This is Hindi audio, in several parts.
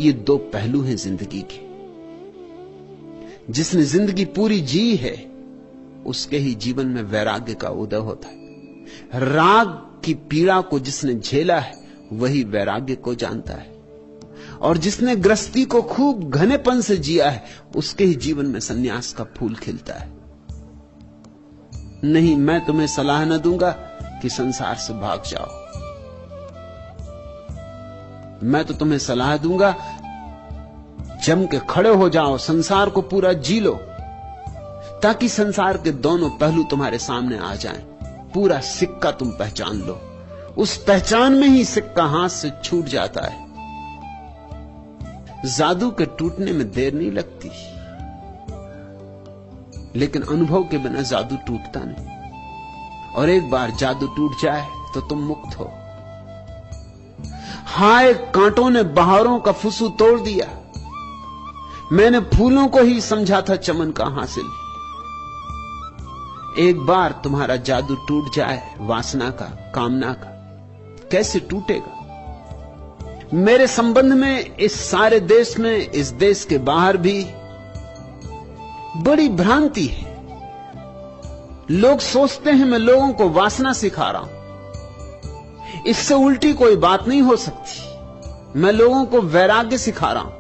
ये दो पहलू हैं जिंदगी के। जिसने जिंदगी पूरी जी है उसके ही जीवन में वैराग्य का उदय होता है। राग की पीड़ा को जिसने झेला है वही वैराग्य को जानता है, और जिसने गृहस्थी को खूब घनेपन से जिया है उसके ही जीवन में सन्यास का फूल खिलता है। नहीं, मैं तुम्हें सलाह न दूंगा कि संसार से भाग जाओ। मैं तो तुम्हें सलाह दूंगा जम के खड़े हो जाओ, संसार को पूरा जी लो, ताकि संसार के दोनों पहलू तुम्हारे सामने आ जाएं। पूरा सिक्का तुम पहचान लो। उस पहचान में ही सिक्का हाथ से छूट जाता है। जादू के टूटने में देर नहीं लगती, लेकिन अनुभव के बिना जादू टूटता नहीं। और एक बार जादू टूट जाए तो तुम मुक्त हो। हाय, कांटों ने बहारों का फुसू तोड़ दिया। मैंने फूलों को ही समझा था चमन का हासिल। एक बार तुम्हारा जादू टूट जाए, वासना का, कामना का, कैसे टूटेगा? मेरे संबंध में इस सारे देश में, इस देश के बाहर भी बड़ी भ्रांति है। लोग सोचते हैं मैं लोगों को वासना सिखा रहा हूं। इससे उल्टी कोई बात नहीं हो सकती। मैं लोगों को वैराग्य सिखा रहा हूं।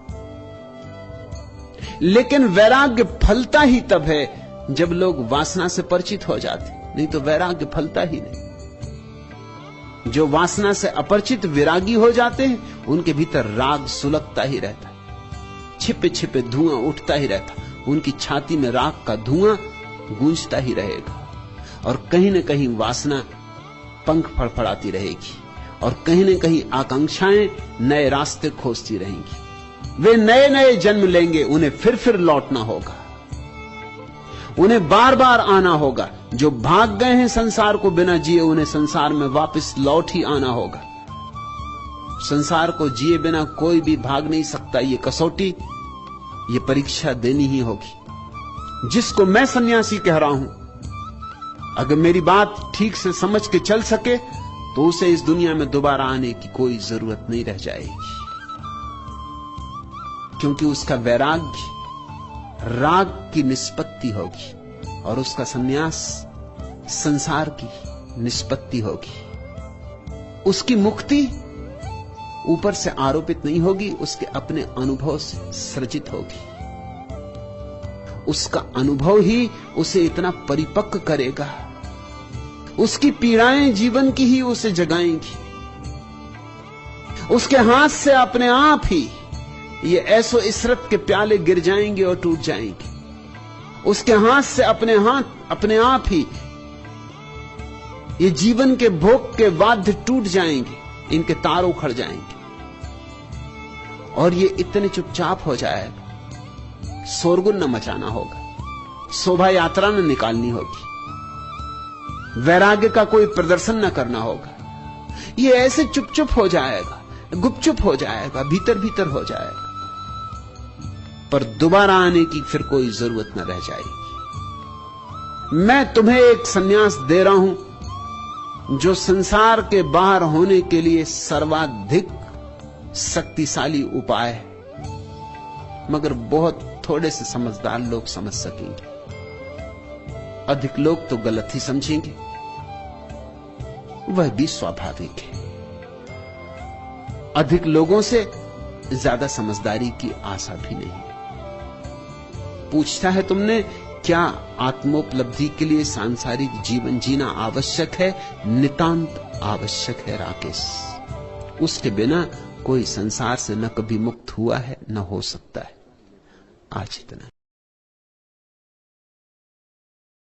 लेकिन वैराग्य फलता ही तब है जब लोग वासना से परिचित हो जाते, नहीं तो वैराग्य फलता ही नहीं। जो वासना से अपरिचित विरागी हो जाते हैं उनके भीतर राग सुलगता ही रहता है, छिपे छिपे धुआं उठता ही रहता। उनकी छाती में राग का धुआं गूंजता ही रहेगा, और कहीं न कहीं वासना पंख फड़फड़ाती रहेगी, और कहीं न कहीं आकांक्षाएं नए रास्ते खोजती रहेंगी। वे नए नए जन्म लेंगे, उन्हें फिर लौटना होगा, उन्हें बार बार आना होगा। जो भाग गए हैं संसार को बिना जिए, उन्हें संसार में वापस लौट ही आना होगा। संसार को जिए बिना कोई भी भाग नहीं सकता। ये कसौटी, ये परीक्षा देनी ही होगी। जिसको मैं सन्यासी कह रहा हूं, अगर मेरी बात ठीक से समझ के चल सके तो उसे इस दुनिया में दोबारा आने की कोई जरूरत नहीं रह जाएगी, क्योंकि उसका वैराग्य राग की निष्पत्ति होगी, और उसका सन्यास संसार की निष्पत्ति होगी। उसकी मुक्ति ऊपर से आरोपित नहीं होगी, उसके अपने अनुभव से सृजित होगी। उसका अनुभव ही उसे इतना परिपक्व करेगा। उसकी पीड़ाएं जीवन की ही उसे जगाएंगी। उसके हाथ से अपने आप ही ये ऐसो इशरत के प्याले गिर जाएंगे और टूट जाएंगे। उसके हाथ से अपने आप ही ये जीवन के भोग के वाद्य टूट जाएंगे, इनके तार उखड़ जाएंगे, और ये इतने चुपचाप हो जाएगा। शोरगुल न मचाना होगा, शोभा यात्रा न निकालनी होगी, वैराग्य का कोई प्रदर्शन न करना होगा। ये ऐसे चुप हो जाएगा, गुपचुप हो जाएगा, भीतर भीतर हो जाएगा, पर दोबारा आने की फिर कोई जरूरत न रह जाएगी। मैं तुम्हें एक सन्यास दे रहा हूं जो संसार के बाहर होने के लिए सर्वाधिक शक्तिशाली उपाय है, मगर बहुत थोड़े से समझदार लोग समझ सकेंगे। अधिक लोग तो गलत ही समझेंगे, वह भी स्वाभाविक है। अधिक लोगों से ज्यादा समझदारी की आशा भी नहीं। पूछता है तुमने, क्या आत्मोपलब्धि के लिए सांसारिक जीवन जीना आवश्यक है? नितांत आवश्यक है राकेश। उसके बिना कोई संसार से न कभी मुक्त हुआ है, न हो सकता है। आज इतना।